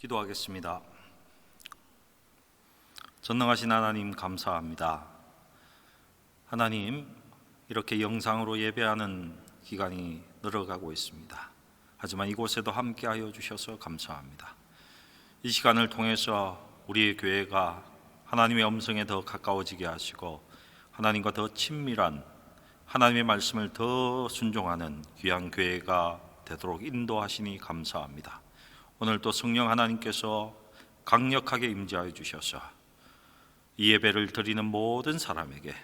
기도하겠습니다. 전능하신 하나님 감사합니다. 하나님, 이렇게 영상으로 예배하는 기간이 늘어가고 있습니다. 하지만 이곳에도 함께하여 주셔서 감사합니다. 이 시간을 통해서 우리의 교회가 하나님의 음성에 더 가까워지게 하시고 하나님과 더 친밀한 하나님의 말씀을 더 순종하는 귀한 교회가 되도록 인도하시니 감사합니다. 오늘 또 성령 하나님께서 강력하게 임재하여 주셔서 이 예배를 드리는 모든 사람에게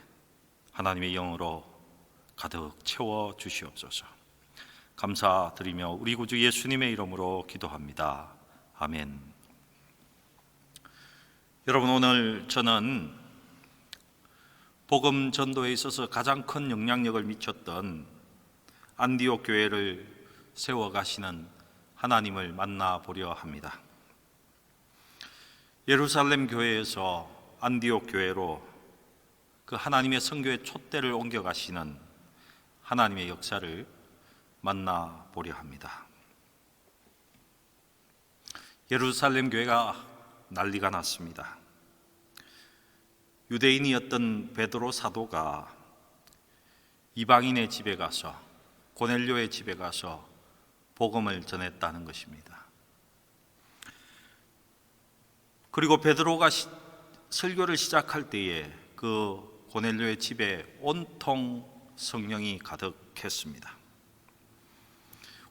하나님의 영으로 가득 채워 주시옵소서. 감사드리며 우리 구주 예수님의 이름으로 기도합니다. 아멘. 여러분, 오늘 저는 복음 전도에 있어서 가장 큰 영향력을 미쳤던 안디옥 교회를 세워가시는 하나님을 만나보려 합니다. 예루살렘 교회에서 안디옥 교회로 그 하나님의 선교의 촛대를 옮겨가시는 하나님의 역사를 만나보려 합니다. 예루살렘 교회가 난리가 났습니다. 유대인이었던 베드로 사도가 이방인의 집에 가서, 고넬료의 집에 가서 복음을 전했다는 것입니다. 그리고 베드로가 설교를 시작할 때에 그 고넬료의 집에 온통 성령이 가득했습니다.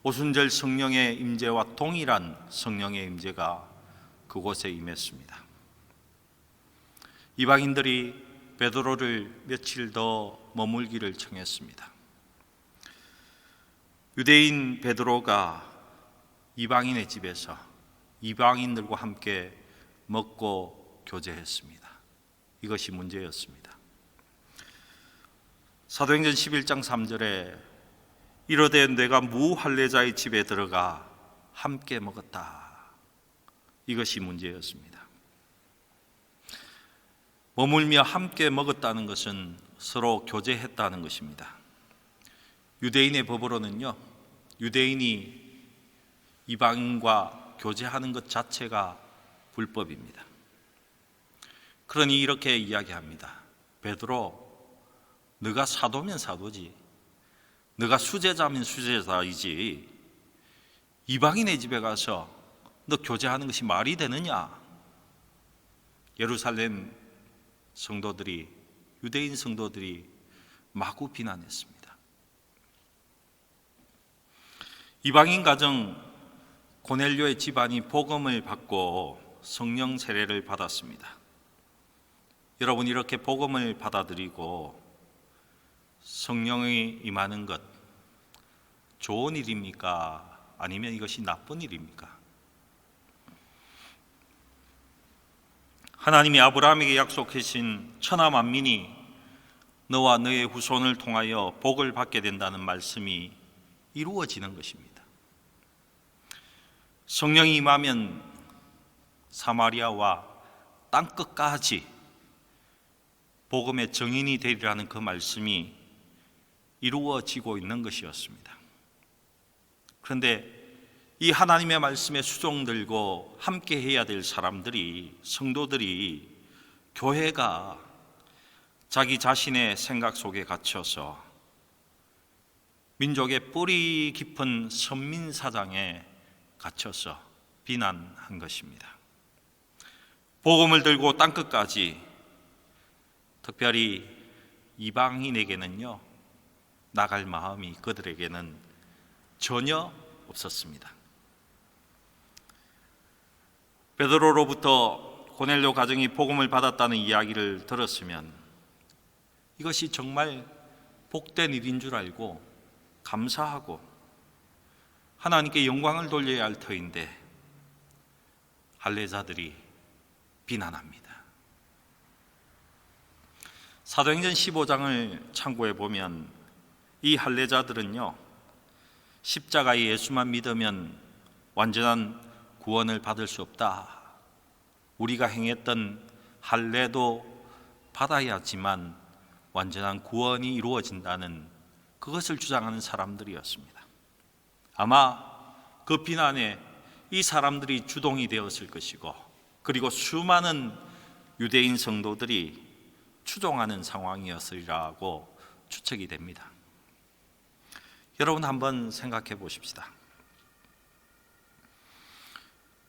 오순절 성령의 임재와 동일한 성령의 임재가 그곳에 임했습니다. 이방인들이 베드로를 며칠 더 머물기를 청했습니다. 유대인 베드로가 이방인의 집에서 이방인들과 함께 먹고 교제했습니다. 이것이 문제였습니다. 사도행전 11장 3절에 이르되 내가 무할례자의 집에 들어가 함께 먹었다. 이것이 문제였습니다. 머물며 함께 먹었다는 것은 서로 교제했다는 것입니다. 유대인의 법으로는요, 유대인이 이방인과 교제하는 것 자체가 불법입니다. 그러니 이렇게 이야기합니다. 베드로, 너가 사도면 사도지, 너가 수제자면 수제자이지, 이방인의 집에 가서 너 교제하는 것이 말이 되느냐? 예루살렘 성도들이, 유대인 성도들이 마구 비난했습니다. 이방인 가정 고넬료의 집안이 복음을 받고 성령 세례를 받았습니다. 여러분, 이렇게 복음을 받아들이고 성령이 임하는 것 좋은 일입니까? 아니면 이것이 나쁜 일입니까? 하나님이 아브라함에게 약속하신 천하 만민이 너와 너의 후손을 통하여 복을 받게 된다는 말씀이 이루어지는 것입니다. 성령이 임하면 사마리아와 땅끝까지 복음의 증인이 되리라는 그 말씀이 이루어지고 있는 것이었습니다. 그런데 이 하나님의 말씀에 수종 들고 함께 해야 될 사람들이, 성도들이, 교회가 자기 자신의 생각 속에 갇혀서 민족의 뿌리 깊은 선민사상에 갇혀서 비난한 것입니다. 복음을 들고 땅끝까지, 특별히 이방인에게는요, 나갈 마음이 그들에게는 전혀 없었습니다. 베드로로부터 고넬료 가정이 복음을 받았다는 이야기를 들었으면 이것이 정말 복된 일인 줄 알고 감사하고 하나님께 영광을 돌려야 할 터인데 할례자들이 비난합니다. 사도행전 15장을 참고해 보면 이 할례자들은요, 십자가의 예수만 믿으면 완전한 구원을 받을 수 없다, 우리가 행했던 할례도 받아야지만 완전한 구원이 이루어진다는 그것을 주장하는 사람들이었습니다. 아마 그 비난에 이 사람들이 주동이 되었을 것이고, 그리고 수많은 유대인 성도들이 추종하는 상황이었으리라고 추측이 됩니다. 여러분, 한번 생각해 보십시다.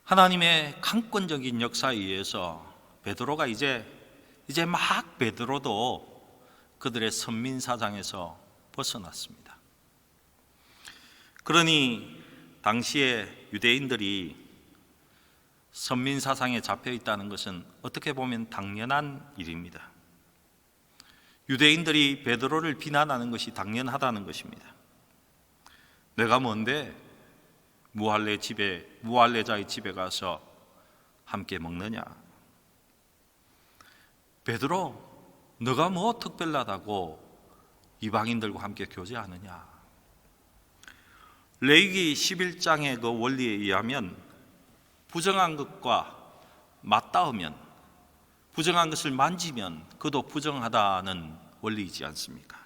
하나님의 강권적인 역사에 의해서 베드로가 이제 막 베드로도 그들의 선민사상에서 벗어났습니다. 그러니 당시에 유대인들이 선민사상에 잡혀 있다는 것은 어떻게 보면 당연한 일입니다. 유대인들이 베드로를 비난하는 것이 당연하다는 것입니다. 내가 뭔데 무할레자의 집에 가서 함께 먹느냐? 베드로, 너가 뭐 특별하다고 이방인들과 함께 교제하느냐? 레위기 11장의 그 원리에 의하면 부정한 것과 맞닿으면, 부정한 것을 만지면 그도 부정하다는 원리이지 않습니까?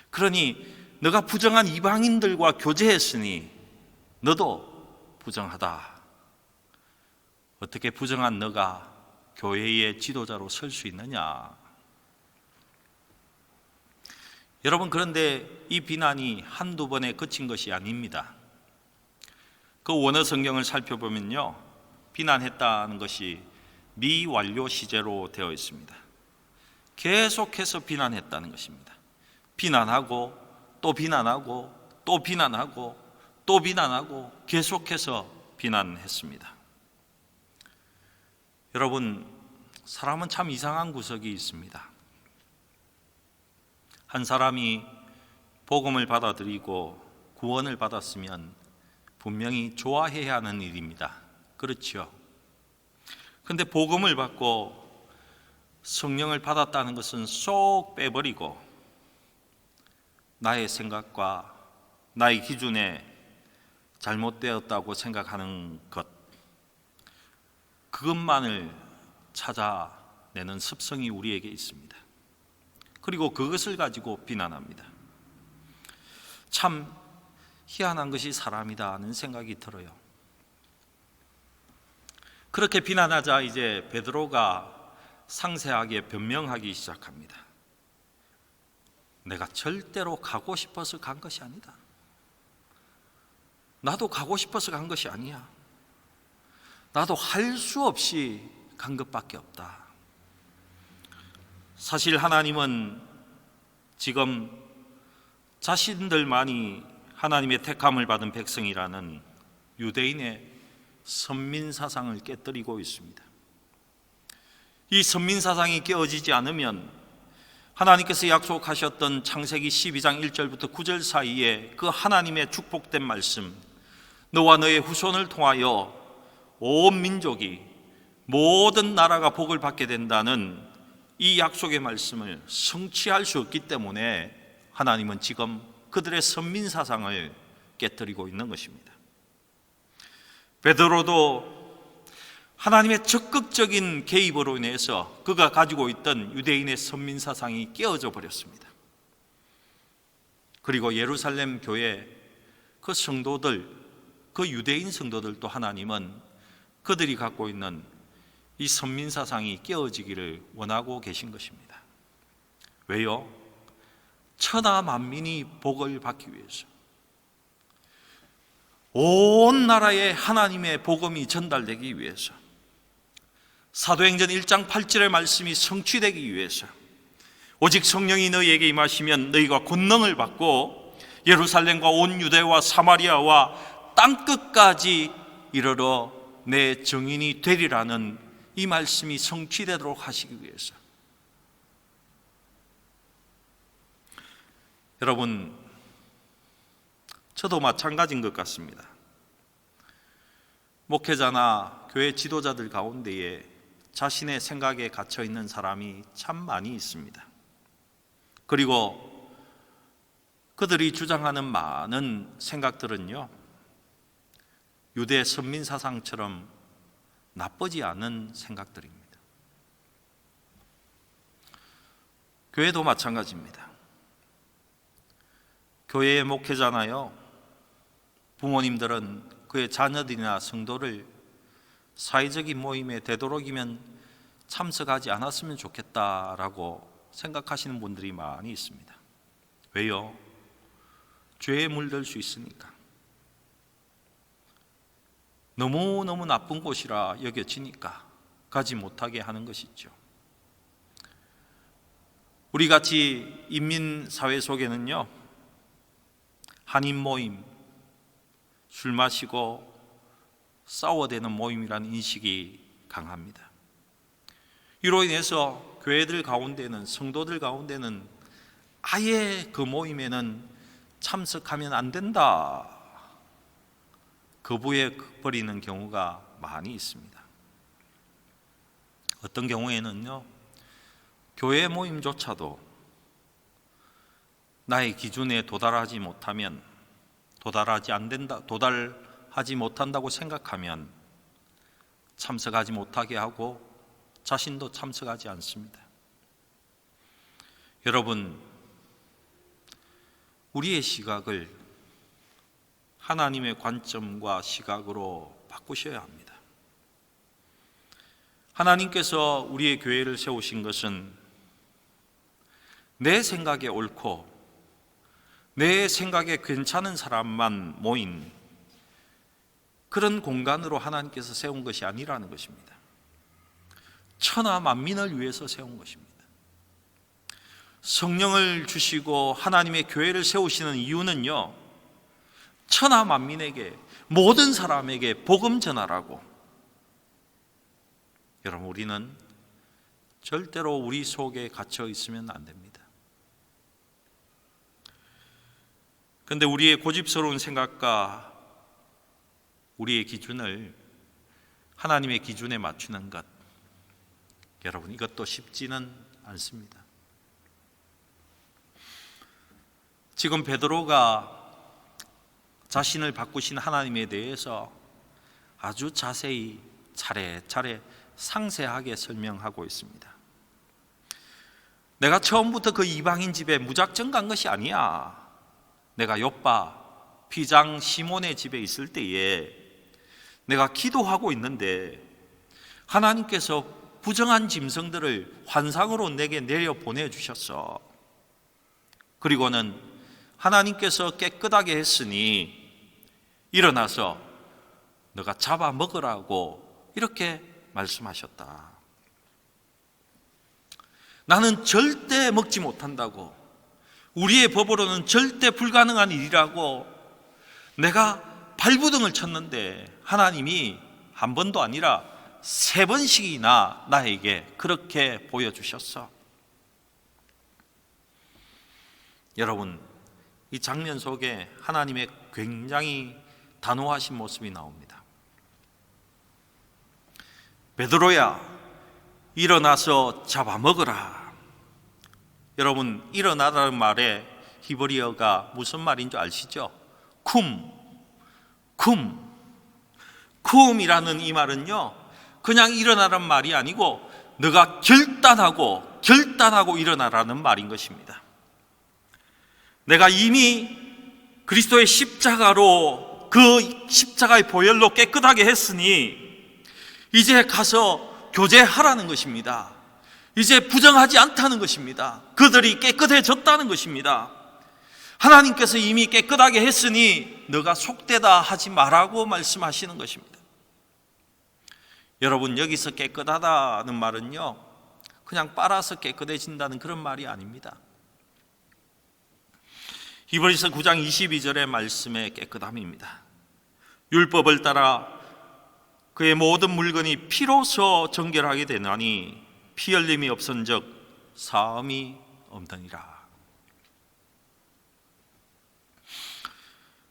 그러니 너가 부정한 이방인들과 교제했으니 너도 부정하다. 어떻게 부정한 너가 교회의 지도자로 설 수 있느냐? 여러분, 그런데 이 비난이 한두 번에 그친 것이 아닙니다. 그 원어 성경을 살펴보면요, 비난했다는 것이 미완료 시제로 되어 있습니다. 계속해서 비난했다는 것입니다. 비난하고 또 비난하고 또 비난하고 또 비난하고 계속해서 비난했습니다. 여러분, 사람은 참 이상한 구석이 있습니다. 한 사람이 복음을 받아들이고 구원을 받았으면 분명히 좋아해야 하는 일입니다. 그렇죠? 그런데 복음을 받고 성령을 받았다는 것은 쏙 빼버리고 나의 생각과 나의 기준에 잘못되었다고 생각하는 것, 그것만을 찾아내는 습성이 우리에게 있습니다. 그리고 그것을 가지고 비난합니다. 참 희한한 것이 사람이다는 생각이 들어요. 그렇게 비난하자 이제 베드로가 상세하게 변명하기 시작합니다. 내가 절대로 가고 싶어서 간 것이 아니다. 나도 가고 싶어서 간 것이 아니야. 나도 할 수 없이 간 것밖에 없다. 사실 하나님은 지금 자신들만이 하나님의 택함을 받은 백성이라는 유대인의 선민사상을 깨뜨리고 있습니다. 이 선민사상이 깨어지지 않으면 하나님께서 약속하셨던 창세기 12장 1절부터 9절 사이에 그 하나님의 축복된 말씀, 너와 너의 후손을 통하여 온 민족이 모든 나라가 복을 받게 된다는 이 약속의 말씀을 성취할 수 없기 때문에 하나님은 지금 그들의 선민사상을 깨뜨리고 있는 것입니다. 베드로도 하나님의 적극적인 개입으로 인해서 그가 가지고 있던 유대인의 선민사상이 깨어져 버렸습니다. 그리고 예루살렘 교회 그 성도들, 그 유대인 성도들도 하나님은 그들이 갖고 있는 이 선민사상이 깨어지기를 원하고 계신 것입니다. 왜요? 천하 만민이 복을 받기 위해서, 온 나라에 하나님의 복음이 전달되기 위해서, 사도행전 1장 8절의 말씀이 성취되기 위해서, 오직 성령이 너희에게 임하시면 너희가 권능을 받고 예루살렘과 온 유대와 사마리아와 땅끝까지 이르러 내 증인이 되리라는 이 말씀이 성취되도록 하시기 위해서. 여러분, 저도 마찬가지인 것 같습니다. 목회자나 교회 지도자들 가운데에 자신의 생각에 갇혀 있는 사람이 참 많이 있습니다. 그리고 그들이 주장하는 많은 생각들은요, 유대 선민사상처럼 나쁘지 않은 생각들입니다. 교회도 마찬가지입니다. 교회의 목회자나요, 부모님들은 그의 자녀들이나 성도를 사회적인 모임에 되도록이면 참석하지 않았으면 좋겠다라고 생각하시는 분들이 많이 있습니다. 왜요? 죄에 물들 수 있으니까. 너무너무 나쁜 곳이라 여겨지니까 가지 못하게 하는 것이죠. 우리같이 인민사회 속에는요, 한인 모임, 술 마시고 싸워대는 모임이라는 인식이 강합니다. 이로 인해서 교회들 가운데는, 성도들 가운데는 아예 그 모임에는 참석하면 안 된다, 거부해 버리는 경우가 많이 있습니다. 어떤 경우에는요, 교회 모임조차도 나의 기준에 도달하지 못한다고 생각하면 참석하지 못하게 하고 자신도 참석하지 않습니다. 여러분, 우리의 시각을 하나님의 관점과 시각으로 바꾸셔야 합니다. 하나님께서 우리의 교회를 세우신 것은 내 생각에 옳고 내 생각에 괜찮은 사람만 모인 그런 공간으로 하나님께서 세운 것이 아니라는 것입니다. 천하 만민을 위해서 세운 것입니다. 성령을 주시고 하나님의 교회를 세우시는 이유는요, 천하 만민에게, 모든 사람에게 복음 전하라고. 여러분, 우리는 절대로 우리 속에 갇혀 있으면 안 됩니다. 그런데 우리의 고집스러운 생각과 우리의 기준을 하나님의 기준에 맞추는 것, 여러분, 이것도 쉽지는 않습니다. 지금 베드로가 자신을 바꾸신 하나님에 대해서 아주 자세히 차례차례 상세하게 설명하고 있습니다. 내가 처음부터 그 이방인 집에 무작정 간 것이 아니야. 내가 요빠 피장 시몬의 집에 있을 때에 내가 기도하고 있는데 하나님께서 부정한 짐승들을 환상으로 내게 내려 보내주셨어. 그리고는 하나님께서 깨끗하게 했으니 일어나서 너가 잡아 먹으라고 이렇게 말씀하셨다. 나는 절대 먹지 못한다고, 우리의 법으로는 절대 불가능한 일이라고 내가 발부둥을 쳤는데 하나님이 한 번도 아니라 3번씩이나 나에게 그렇게 보여주셨어. 여러분, 이 장면 속에 하나님의 굉장히 단호하신 모습이 나옵니다. 베드로야, 일어나서 잡아먹으라. 여러분, 일어나라는 말에 히브리어가 무슨 말인 줄 아시죠? 쿰이라는 이 말은요, 그냥 일어나라는 말이 아니고 너가 결단하고 일어나라는 말인 것입니다. 내가 이미 그리스도의 십자가로, 그 십자가의 보혈로 깨끗하게 했으니 이제 가서 교제하라는 것입니다. 이제 부정하지 않다는 것입니다. 그들이 깨끗해졌다는 것입니다. 하나님께서 이미 깨끗하게 했으니 너가 속되다 하지 말라고 말씀하시는 것입니다. 여러분, 여기서 깨끗하다는 말은요, 그냥 빨아서 깨끗해진다는 그런 말이 아닙니다. 히브리서 9장 22절의 말씀의 깨끗함입니다. 율법을 따라 그의 모든 물건이 피로서 정결하게 되나니 피 흘림이 없은즉 사함이 없느니라.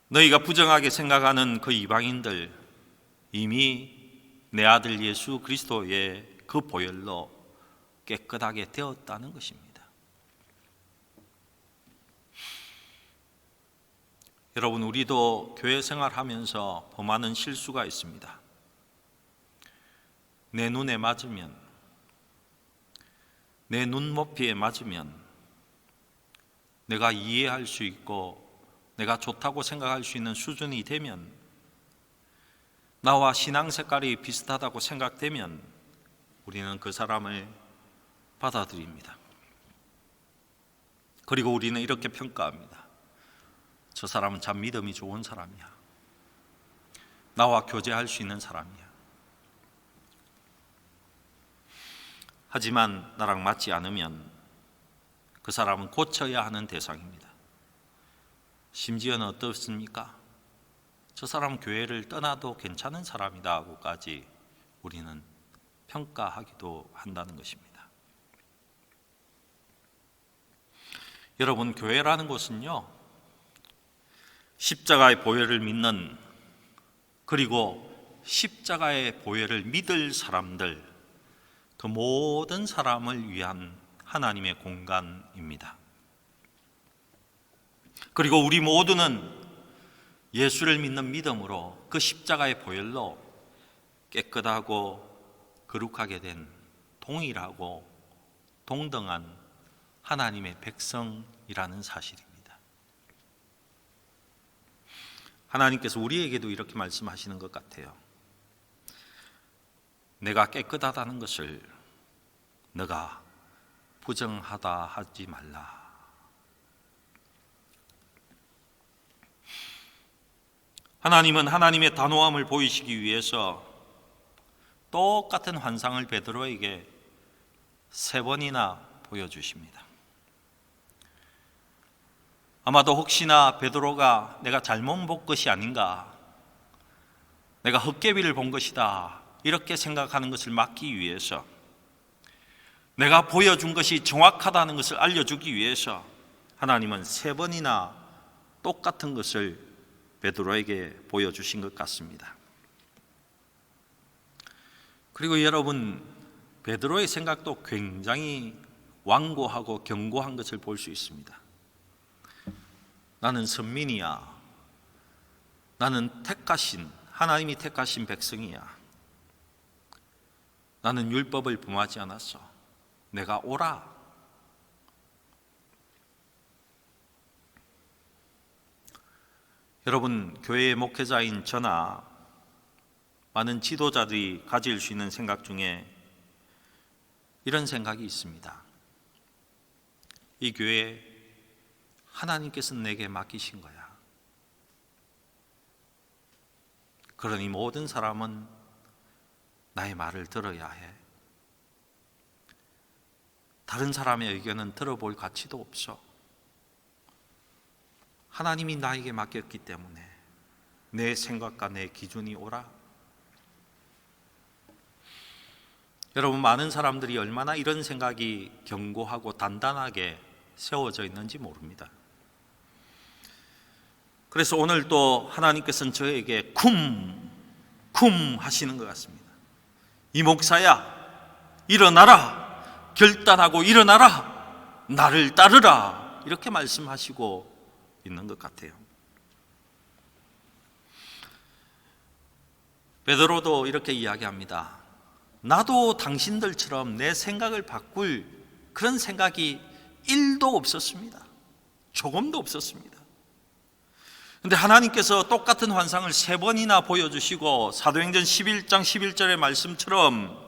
너희가 부정하게 생각하는 그 이방인들, 이미 내 아들 예수 그리스도의 그 보혈로 깨끗하게 되었다는 것입니다. 여러분, 우리도 교회 생활하면서 범하는 실수가 있습니다. 내 눈에 맞으면, 내 눈높이에 맞으면 내가 이해할 수 있고 내가 좋다고 생각할 수 있는 수준이 되면 나와 신앙 색깔이 비슷하다고 생각되면 우리는 그 사람을 받아들입니다. 그리고 우리는 이렇게 평가합니다. 저 사람은 참 믿음이 좋은 사람이야. 나와 교제할 수 있는 사람이야. 하지만 나랑 맞지 않으면 그 사람은 고쳐야 하는 대상입니다. 심지어는 어떻습니까? 저 사람 교회를 떠나도 괜찮은 사람이다 하고까지 우리는 평가하기도 한다는 것입니다. 여러분, 교회라는 것은요, 십자가의 보혈을 믿는, 그리고 십자가의 보혈을 믿을 사람들, 그 모든 사람을 위한 하나님의 공간입니다. 그리고 우리 모두는 예수를 믿는 믿음으로 그 십자가의 보혈로 깨끗하고 거룩하게 된 동일하고 동등한 하나님의 백성이라는 사실입니다. 하나님께서 우리에게도 이렇게 말씀하시는 것 같아요. 내가 깨끗하다는 것을 너가 부정하다 하지 말라. 하나님은 하나님의 단호함을 보이시기 위해서 똑같은 환상을 베드로에게 3번이나 보여주십니다. 아마도 혹시나 베드로가 내가 잘못 본 것이 아닌가, 내가 헛개비를 본 것이다 이렇게 생각하는 것을 막기 위해서, 내가 보여준 것이 정확하다는 것을 알려주기 위해서 하나님은 3번이나 똑같은 것을 베드로에게 보여주신 것 같습니다. 그리고 여러분, 베드로의 생각도 굉장히 완고하고 견고한 것을 볼 수 있습니다. 나는 선민이야. 나는 하나님이 택하신 백성이야. 나는 율법을 범하지 않았어. 내가 오라. 여러분, 교회의 목회자인 저나 많은 지도자들이 가질 수 있는 생각 중에 이런 생각이 있습니다. 이 교회 하나님께서 내게 맡기신 거야. 그러니 모든 사람은 나의 말을 들어야 해. 다른 사람의 의견은 들어볼 가치도 없어. 하나님이 나에게 맡겼기 때문에 내 생각과 내 기준이 옳아. 여러분, 많은 사람들이 얼마나 이런 생각이 견고하고 단단하게 세워져 있는지 모릅니다. 그래서 오늘 또 하나님께서는 저에게 쿰 하시는 것 같습니다. 이 목사야, 일어나라. 결단하고 일어나라. 나를 따르라. 이렇게 말씀하시고 있는 것 같아요. 베드로도 이렇게 이야기합니다. 나도 당신들처럼 내 생각을 바꿀 그런 생각이 1도 없었습니다. 조금도 없었습니다. 그런데 하나님께서 똑같은 환상을 3번이나 보여주시고 사도행전 11장 11절의 말씀처럼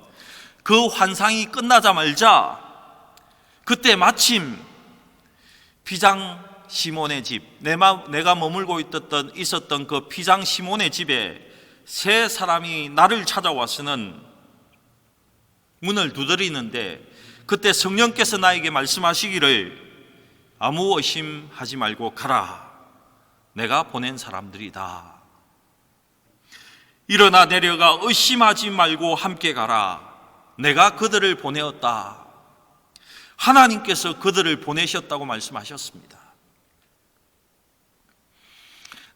그 환상이 끝나자마자 그때 마침 피장 시몬의 집, 내가 머물고 있었던 그 피장 시몬의 집에 3 사람이 나를 찾아와서는 문을 두드리는데, 그때 성령께서 나에게 말씀하시기를 아무 의심하지 말고 가라. 내가 보낸 사람들이다. 일어나 내려가 의심하지 말고 함께 가라. 내가 그들을 보내었다. 하나님께서 그들을 보내셨다고 말씀하셨습니다.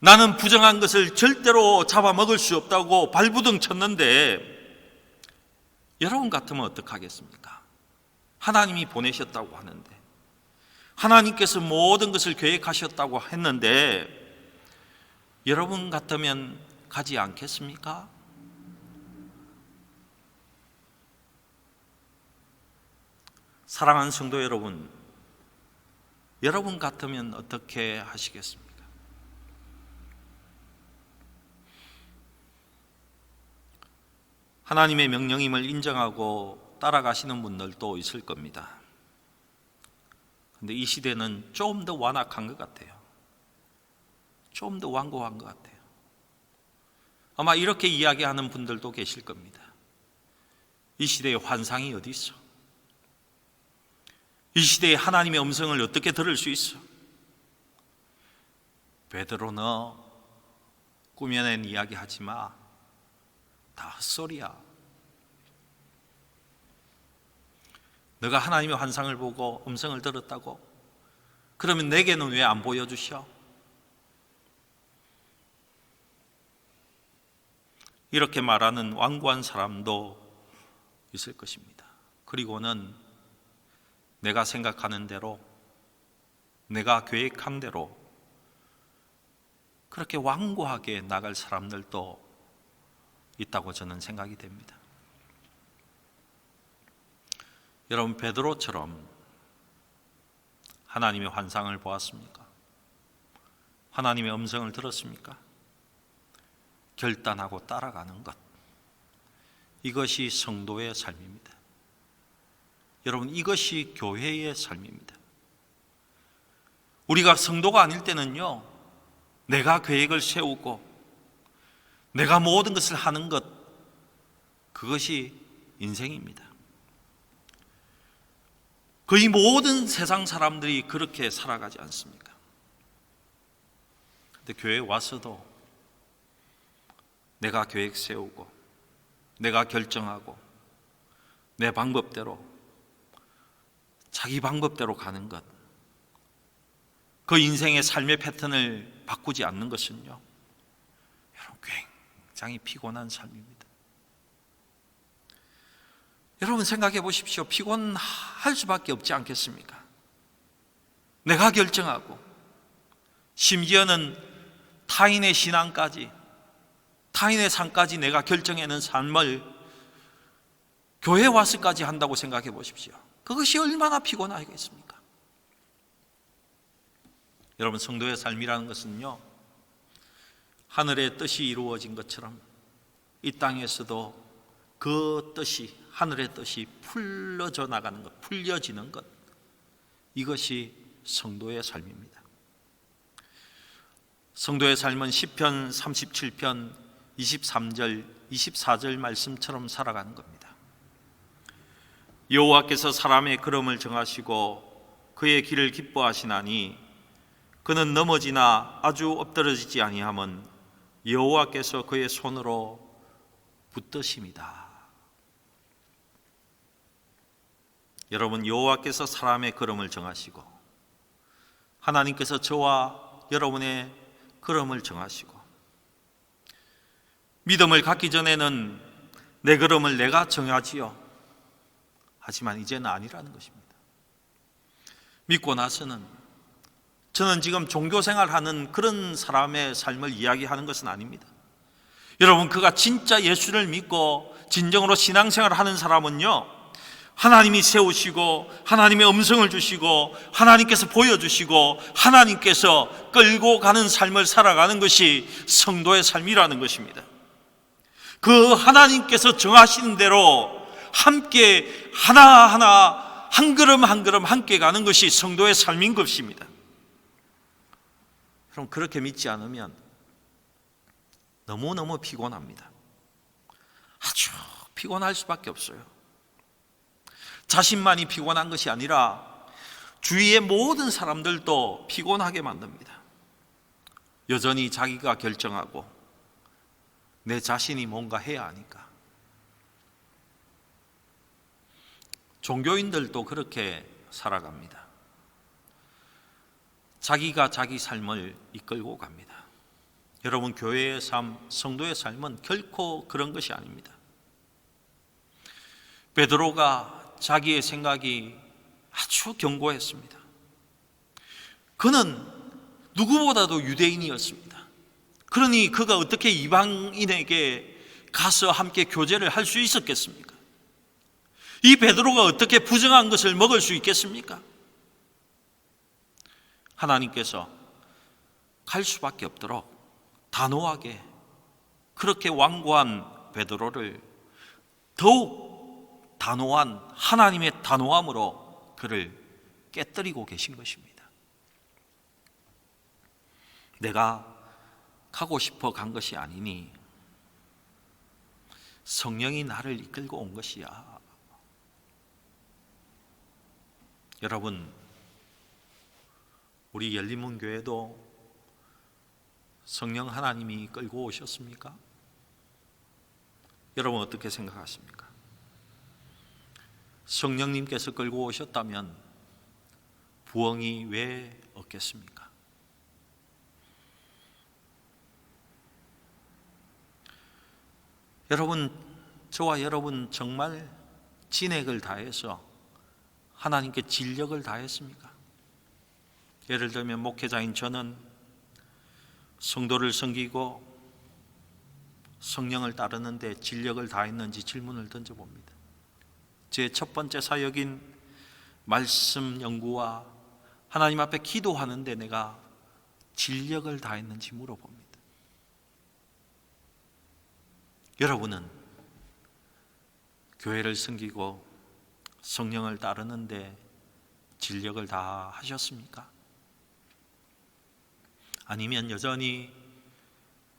나는 부정한 것을 절대로 잡아먹을 수 없다고 발부둥 쳤는데 여러분 같으면 어떡하겠습니까? 하나님이 보내셨다고 하는데, 하나님께서 모든 것을 계획하셨다고 했는데 여러분 같으면 가지 않겠습니까? 사랑하는 성도 여러분, 여러분 같으면 어떻게 하시겠습니까? 하나님의 명령임을 인정하고 따라가시는 분들도 있을 겁니다. 근데 이 시대는 좀 더 완악한 것 같아요. 좀 더 완고한 것 같아요. 아마 이렇게 이야기하는 분들도 계실 겁니다. 이 시대의 환상이 어디 있어? 이 시대에 하나님의 음성을 어떻게 들을 수 있어? 베드로, 너 꾸며낸 이야기 하지 마. 다 헛소리야. 너가 하나님의 환상을 보고 음성을 들었다고? 그러면 내게는 왜 안 보여주셔? 이렇게 말하는 완고한 사람도 있을 것입니다. 그리고는 내가 생각하는 대로, 내가 계획한 대로 그렇게 완고하게 나갈 사람들도 있다고 저는 생각이 됩니다. 여러분, 베드로처럼 하나님의 환상을 보았습니까? 하나님의 음성을 들었습니까? 결단하고 따라가는 것, 이것이 성도의 삶입니다. 여러분, 이것이 교회의 삶입니다. 우리가 성도가 아닐 때는요, 내가 계획을 세우고 내가 모든 것을 하는 것, 그것이 인생입니다. 거의 모든 세상 사람들이 그렇게 살아가지 않습니까? 근데 교회에 와서도 내가 계획 세우고 내가 결정하고 내 방법대로, 자기 방법대로 가는 것, 그 인생의 삶의 패턴을 바꾸지 않는 것은요, 여러분, 굉장히 피곤한 삶입니다. 여러분, 생각해 보십시오. 피곤할 수밖에 없지 않겠습니까? 내가 결정하고, 심지어는 타인의 신앙까지, 타인의 삶까지 내가 결정해낸 삶을 교회에 와서까지 한다고 생각해 보십시오. 그것이 얼마나 피곤하겠습니까? 여러분, 성도의 삶이라는 것은요, 하늘의 뜻이 이루어진 것처럼 이 땅에서도 그 뜻이, 하늘의 뜻이 풀려져 나가는 것, 풀려지는 것, 이것이 성도의 삶입니다. 성도의 삶은 시편 37편 23절, 24절 말씀처럼 살아가는 겁니다. 여호와께서 사람의 걸음을 정하시고 그의 길을 기뻐하시나니 그는 넘어지나 아주 엎드러지지 아니함은 여호와께서 그의 손으로 붙드심이다. 여러분, 여호와께서 사람의 걸음을 정하시고 하나님께서 저와 여러분의 걸음을 정하시고, 믿음을 갖기 전에는 내 걸음을 내가 정하지요. 하지만 이제는 아니라는 것입니다. 믿고 나서는, 저는 지금 종교생활하는 그런 사람의 삶을 이야기하는 것은 아닙니다. 여러분, 그가 진짜 예수를 믿고 진정으로 신앙생활을 하는 사람은요, 하나님이 세우시고 하나님의 음성을 주시고 하나님께서 보여주시고 하나님께서 끌고 가는 삶을 살아가는 것이 성도의 삶이라는 것입니다. 그 하나님께서 정하시는 대로 함께 하나하나 한 걸음 한 걸음 함께 가는 것이 성도의 삶인 것입니다. 그럼 그렇게 믿지 않으면 너무너무 피곤합니다. 아주 피곤할 수밖에 없어요. 자신만이 피곤한 것이 아니라 주위의 모든 사람들도 피곤하게 만듭니다. 여전히 자기가 결정하고 내 자신이 뭔가 해야 하니까. 종교인들도 그렇게 살아갑니다. 자기가 자기 삶을 이끌고 갑니다. 여러분, 교회의 삶, 성도의 삶은 결코 그런 것이 아닙니다. 베드로가 자기의 생각이 아주 견고했습니다. 그는 누구보다도 유대인이었습니다. 그러니 그가 어떻게 이방인에게 가서 함께 교제를 할 수 있었겠습니까? 이 베드로가 어떻게 부정한 것을 먹을 수 있겠습니까? 하나님께서 갈 수밖에 없도록 단호하게 그렇게 완고한 베드로를 더욱 단호한 하나님의 단호함으로 그를 깨뜨리고 계신 것입니다. 내가 가고 싶어 간 것이 아니니 성령이 나를 이끌고 온 것이야. 여러분, 우리 열린문교회도 성령 하나님이 끌고 오셨습니까? 여러분 어떻게 생각하십니까? 성령님께서 끌고 오셨다면 부흥이 왜 없겠습니까? 여러분, 저와 여러분 정말 진액을 다해서 하나님께 진력을 다했습니까? 예를 들면 목회자인 저는 성도를 섬기고 성령을 따르는데 진력을 다했는지 질문을 던져봅니다. 제 첫 번째 사역인 말씀 연구와 하나님 앞에 기도하는데 내가 진력을 다했는지 물어봅니다. 여러분은 교회를 섬기고 성령을 따르는데 진력을 다 하셨습니까? 아니면 여전히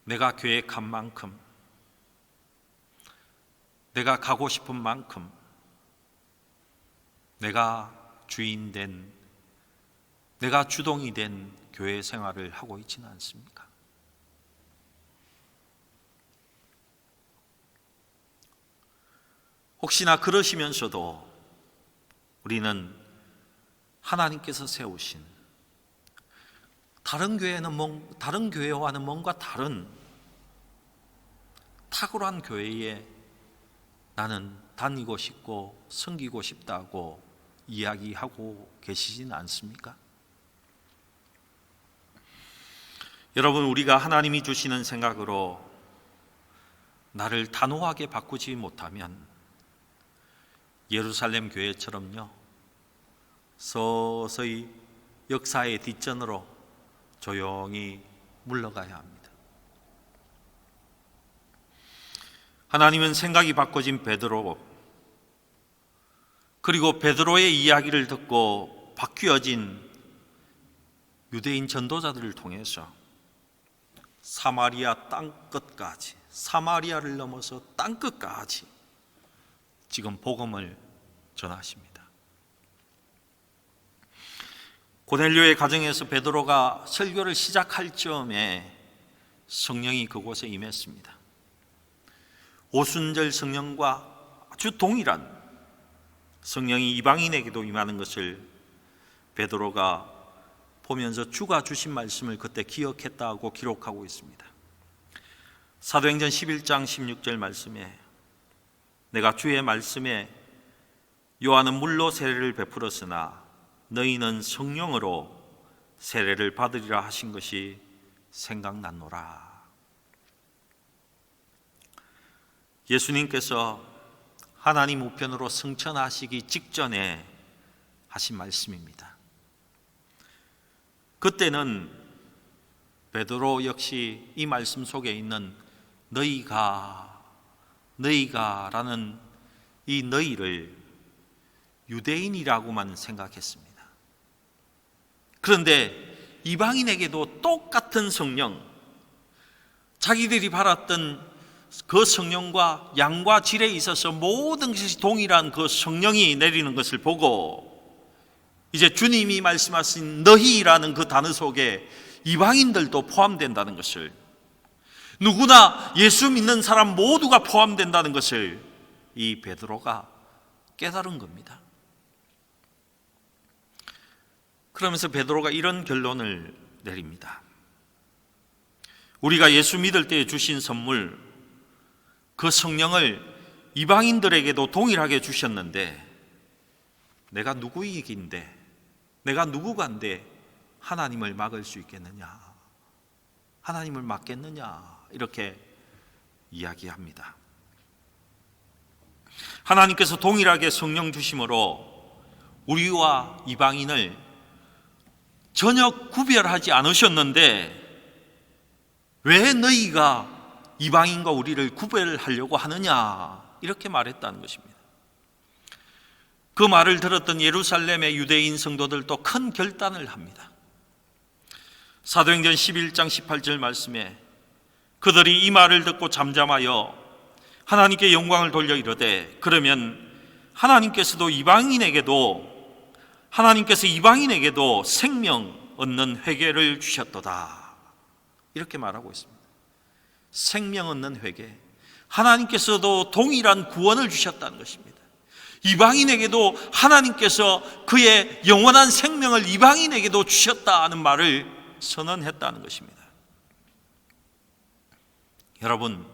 내가 교회에 간 만큼, 내가 가고 싶은 만큼, 내가 주인 된, 내가 주동이 된 교회 생활을 하고 있지는 않습니까? 혹시나 그러시면서도 우리는 하나님께서 세우신 다른 교회와는 뭔가 다른 탁월한 교회에 나는 다니고 싶고 섬기고 싶다고 이야기하고 계시지는 않습니까? 여러분, 우리가 하나님이 주시는 생각으로 나를 단호하게 바꾸지 못하면 예루살렘 교회처럼요, 서서히 역사의 뒷전으로 조용히 물러가야 합니다. 하나님은 생각이 바꿔진 베드로, 그리고 베드로의 이야기를 듣고 바뀌어진 유대인 전도자들을 통해서 사마리아 땅끝까지, 사마리아를 넘어서 땅끝까지 지금 복음을 전하십니다. 고넬료의 가정에서 베드로가 설교를 시작할 즈음에 성령이 그곳에 임했습니다. 오순절 성령과 아주 동일한 성령이 이방인에게도 임하는 것을 베드로가 보면서 주가 주신 말씀을 그때 기억했다고 기록하고 있습니다. 사도행전 11장 16절 말씀에 내가 주의 말씀에 요한은 물로 세례를 베풀었으나 너희는 성령으로 세례를 받으리라 하신 것이 생각났노라. 예수님께서 하나님 우편으로 승천하시기 직전에 하신 말씀입니다. 그때는 베드로 역시 이 말씀 속에 있는 너희가라는 이 너희를 유대인이라고만 생각했습니다. 그런데 이방인에게도 똑같은 성령, 자기들이 받았던 그 성령과 양과 질에 있어서 모든 것이 동일한 그 성령이 내리는 것을 보고 이제 주님이 말씀하신 너희라는 그 단어 속에 이방인들도 포함된다는 것을, 누구나 예수 믿는 사람 모두가 포함된다는 것을 이 베드로가 깨달은 겁니다. 그러면서 베드로가 이런 결론을 내립니다. 우리가 예수 믿을 때에 주신 선물, 그 성령을 이방인들에게도 동일하게 주셨는데 내가 누구이긴데, 내가 누구간데 하나님을 막을 수 있겠느냐, 하나님을 막겠느냐, 이렇게 이야기합니다. 하나님께서 동일하게 성령 주심으로 우리와 이방인을 전혀 구별하지 않으셨는데 왜 너희가 이방인과 우리를 구별하려고 하느냐, 이렇게 말했다는 것입니다. 그 말을 들었던 예루살렘의 유대인 성도들도 큰 결단을 합니다. 사도행전 11장 18절 말씀에 그들이 이 말을 듣고 잠잠하여 하나님께 영광을 돌려 이르되 그러면 하나님께서 이방인에게도 생명 얻는 회개를 주셨도다. 이렇게 말하고 있습니다. 생명 얻는 회개. 하나님께서도 동일한 구원을 주셨다는 것입니다. 이방인에게도 하나님께서 그의 영원한 생명을 이방인에게도 주셨다는 말을 선언했다는 것입니다. 여러분,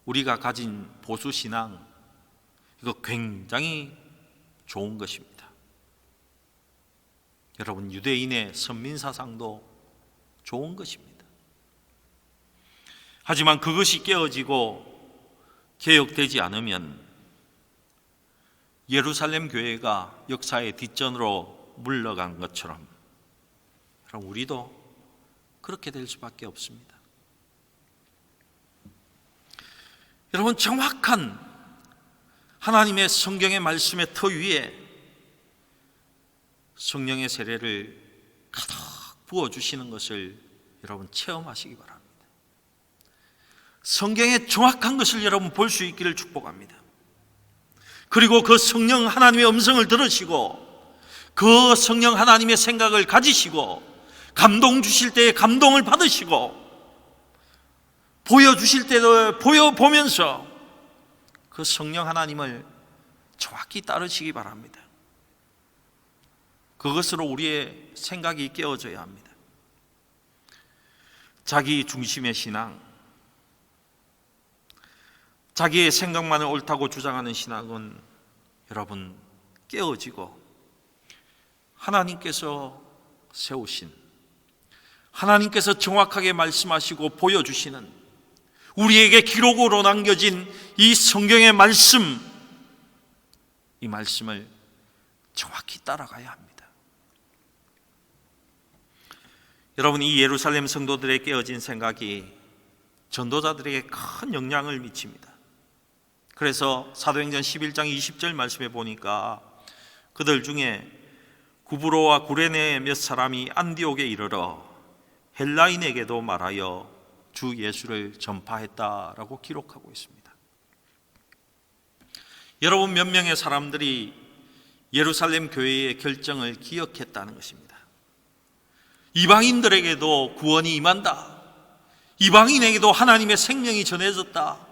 우리가 가진 보수신앙, 이거 굉장히 좋은 것입니다. 여러분, 유대인의 선민사상도 좋은 것입니다. 하지만 그것이 깨어지고 개혁되지 않으면 예루살렘 교회가 역사의 뒷전으로 물러간 것처럼 그럼 우리도 그렇게 될 수밖에 없습니다. 여러분, 정확한 하나님의 성경의 말씀의 터 위에 성령의 세례를 가득 부어주시는 것을 여러분 체험하시기 바랍니다. 성경의 정확한 것을 여러분 볼 수 있기를 축복합니다. 그리고 그 성령 하나님의 음성을 들으시고 그 성령 하나님의 생각을 가지시고 감동 주실 때에 감동을 받으시고 보여주실 때도 보여보면서 그 성령 하나님을 정확히 따르시기 바랍니다. 그것으로 우리의 생각이 깨어져야 합니다. 자기 중심의 신앙, 자기의 생각만을 옳다고 주장하는 신앙은 여러분 깨어지고 하나님께서 세우신, 하나님께서 정확하게 말씀하시고 보여주시는 우리에게 기록으로 남겨진 이 성경의 말씀, 이 말씀을 정확히 따라가야 합니다. 여러분, 이 예루살렘 성도들의 깨어진 생각이 전도자들에게 큰 영향을 미칩니다. 그래서 사도행전 11장 20절 말씀에 보니까 그들 중에 구브로와 구레네 몇 사람이 안디옥에 이르러 헬라인에게도 말하여 주 예수를 전파했다라고 기록하고 있습니다. 여러분, 몇 명의 사람들이 예루살렘 교회의 결정을 기억했다는 것입니다. 이방인들에게도 구원이 임한다. 이방인에게도 하나님의 생명이 전해졌다.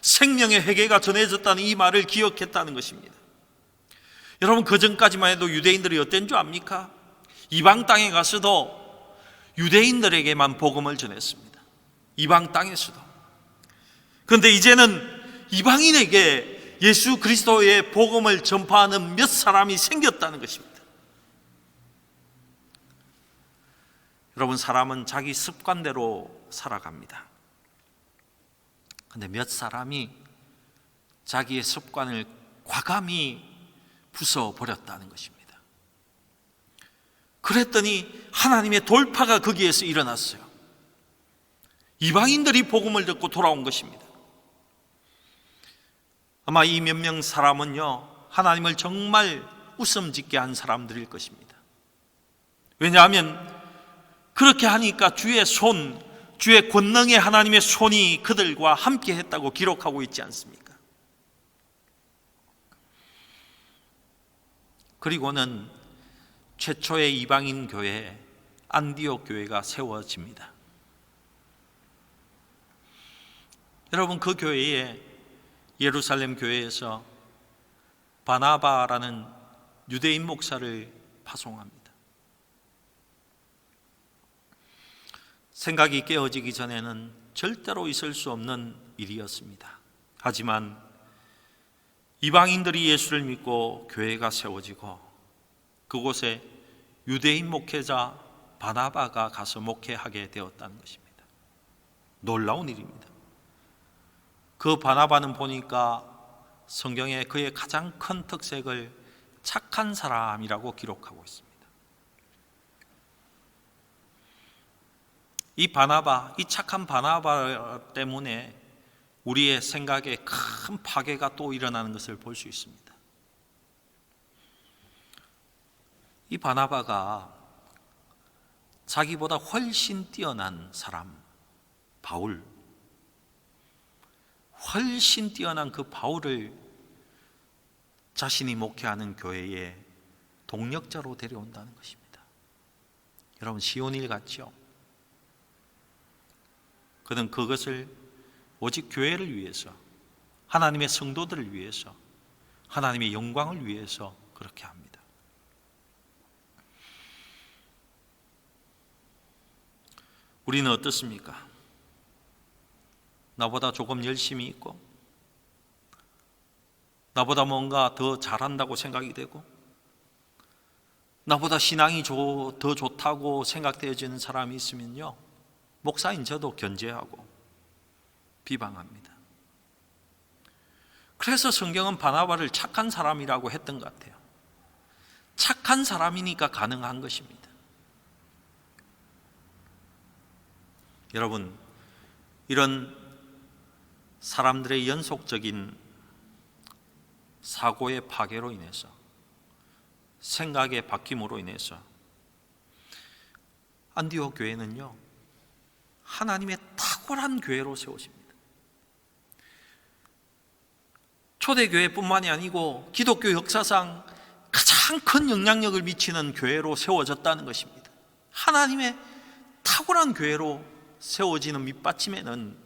생명의 회개가 전해졌다는 이 말을 기억했다는 것입니다. 여러분, 그전까지만 해도 유대인들이 어떤 줄 압니까? 이방 땅에 가서도 유대인들에게만 복음을 전했습니다. 이방 땅에서도. 그런데 이제는 이방인에게 예수 그리스도의 복음을 전파하는 몇 사람이 생겼다는 것입니다. 여러분, 사람은 자기 습관대로 살아갑니다. 그런데 몇 사람이 자기의 습관을 과감히 부숴버렸다는 것입니다. 그랬더니 하나님의 돌파가 거기에서 일어났어요. 이방인들이 복음을 듣고 돌아온 것입니다. 아마 이 몇 명 사람은요, 하나님을 정말 웃음짓게 한 사람들일 것입니다. 왜냐하면 그렇게 하니까 주의 권능의 하나님의 손이 그들과 함께 했다고 기록하고 있지 않습니까? 그리고는 최초의 이방인 교회 안디옥 교회가 세워집니다. 여러분, 그 교회에 예루살렘 교회에서 바나바라는 유대인 목사를 파송합니다. 생각이 깨어지기 전에는 절대로 있을 수 없는 일이었습니다. 하지만 이방인들이 예수를 믿고 교회가 세워지고 그곳에 유대인 목회자 바나바가 가서 목회하게 되었다는 것입니다. 놀라운 일입니다. 그 바나바는 보니까 성경에 그의 가장 큰 특색을 착한 사람이라고 기록하고 있습니다. 이 착한 바나바 때문에 우리의 생각에 큰 파괴가 또 일어나는 것을 볼 수 있습니다. 이 바나바가 자기보다 훨씬 뛰어난 사람, 바울, 훨씬 뛰어난 그 바울을 자신이 목회하는 교회의 동력자로 데려온다는 것입니다. 여러분, 쉬운 일 같죠? 그는 그것을 오직 교회를 위해서, 하나님의 성도들을 위해서, 하나님의 영광을 위해서 그렇게 합니다. 우리는 어떻습니까? 나보다 조금 열심히 있고, 나보다 뭔가 더 잘한다고 생각이 되고, 나보다 신앙이 더 좋다고 생각되어지는 사람이 있으면요, 목사인 저도 견제하고 비방합니다. 그래서 성경은 바나바를 착한 사람이라고 했던 것 같아요. 착한 사람이니까 가능한 것입니다. 여러분, 이런 사람들의 연속적인 사고의 파괴로 인해서, 생각의 바뀜으로 인해서 안디옥 교회는요, 하나님의 탁월한 교회로 세워집니다. 초대교회뿐만이 아니고 기독교 역사상 가장 큰 영향력을 미치는 교회로 세워졌다는 것입니다. 하나님의 탁월한 교회로 세워지는 밑받침에는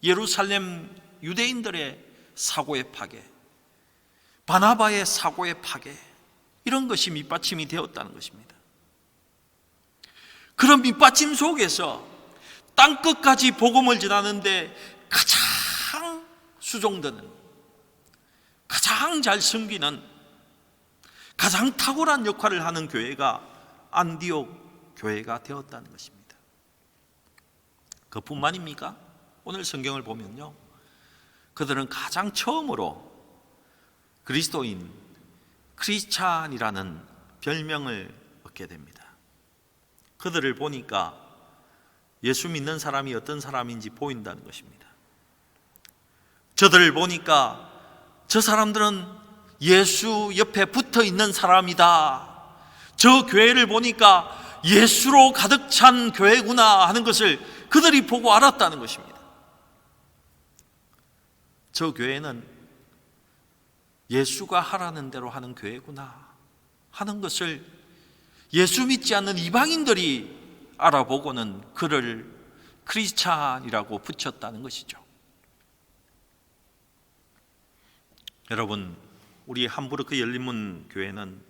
예루살렘 유대인들의 사고의 파괴, 바나바의 사고의 파괴, 이런 것이 밑받침이 되었다는 것입니다. 그런 밑받침 속에서 땅끝까지 복음을 전하는데 가장 수종드는, 가장 잘 섬기는, 가장 탁월한 역할을 하는 교회가 안디옥 교회가 되었다는 것입니다. 그뿐만입니까? 오늘 성경을 보면요, 그들은 가장 처음으로 그리스도인, 크리스찬이라는 별명을 얻게 됩니다. 그들을 보니까 예수 믿는 사람이 어떤 사람인지 보인다는 것입니다. 저들을 보니까 저 사람들은 예수 옆에 붙어 있는 사람이다, 저 교회를 보니까 예수로 가득 찬 교회구나 하는 것을 그들이 보고 알았다는 것입니다. 저 교회는 예수가 하라는 대로 하는 교회구나 하는 것을 예수 믿지 않는 이방인들이 알아보고는 그를 크리스찬이라고 붙였다는 것이죠. 여러분, 우리 함부르크 열린문 교회는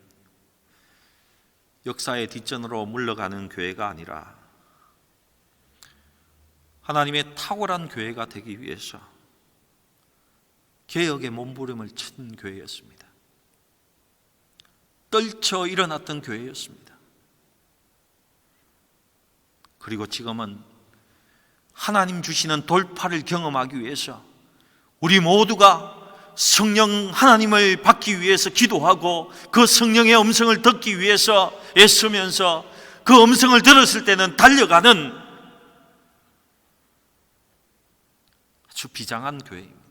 역사의 뒷전으로 물러가는 교회가 아니라 하나님의 탁월한 교회가 되기 위해서 개혁의 몸부림을 친 교회였습니다. 떨쳐 일어났던 교회였습니다. 그리고 지금은 하나님 주시는 돌파를 경험하기 위해서 우리 모두가 성령 하나님을 받기 위해서 기도하고 그 성령의 음성을 듣기 위해서 애쓰면서 그 음성을 들었을 때는 달려가는 아주 비장한 교회입니다.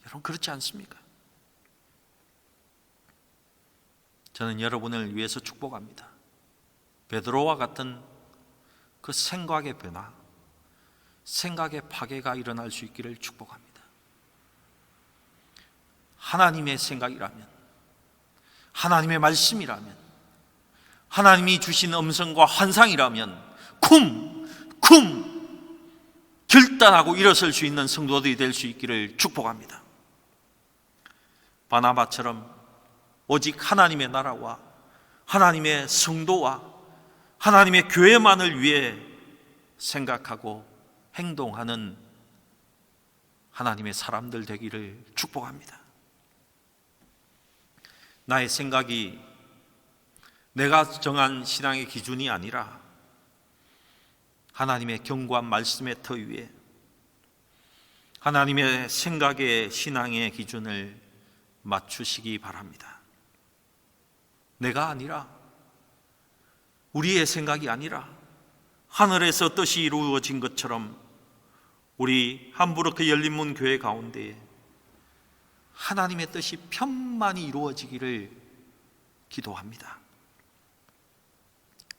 여러분, 그렇지 않습니까? 저는 여러분을 위해서 축복합니다. 베드로와 같은 그 생각의 변화, 생각의 파괴가 일어날 수 있기를 축복합니다. 하나님의 생각이라면, 하나님의 말씀이라면, 하나님이 주신 음성과 환상이라면 결단하고 일어설 수 있는 성도들이 될 수 있기를 축복합니다. 바나바처럼 오직 하나님의 나라와 하나님의 성도와 하나님의 교회만을 위해 생각하고 행동하는 하나님의 사람들 되기를 축복합니다. 나의 생각이 내가 정한 신앙의 기준이 아니라 하나님의 견고한 말씀의 터 위에 하나님의 생각의 신앙의 기준을 맞추시기 바랍니다. 내가 아니라, 우리의 생각이 아니라 하늘에서 뜻이 이루어진 것처럼 우리 함부르크 열린문 교회 가운데 하나님의 뜻이 편만이 이루어지기를 기도합니다.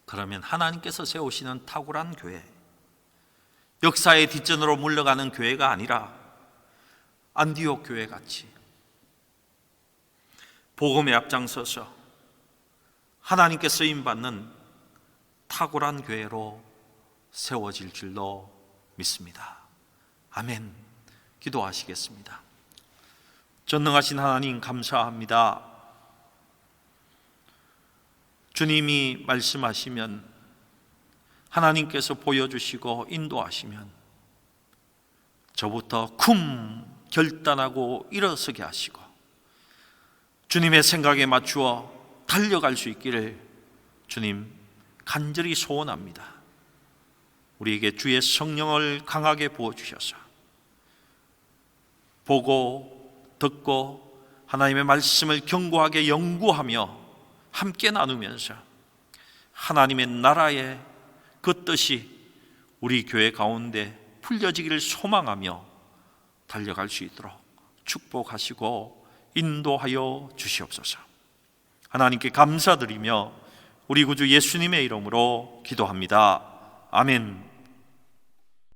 그러면 하나님께서 세우시는 탁월한 교회, 역사의 뒷전으로 물러가는 교회가 아니라 안디옥 교회 같이 복음에 앞장서서 하나님께 쓰임받는 탁월한 교회로 세워질 줄로 믿습니다. 아멘. 기도하시겠습니다. 전능하신 하나님 감사합니다. 주님이 말씀하시면, 하나님께서 보여주시고 인도하시면 저부터 결단하고 일어서게 하시고 주님의 생각에 맞추어 달려갈 수 있기를 주님 간절히 소원합니다. 우리에게 주의 성령을 강하게 부어주셔서 보고 듣고 하나님의 말씀을 견고하게 연구하며 함께 나누면서 하나님의 나라의 그 뜻이 우리 교회 가운데 풀려지기를 소망하며 달려갈 수 있도록 축복하시고 인도하여 주시옵소서. 하나님께 감사드리며 우리 구주 예수님의 이름으로 기도합니다. 아멘.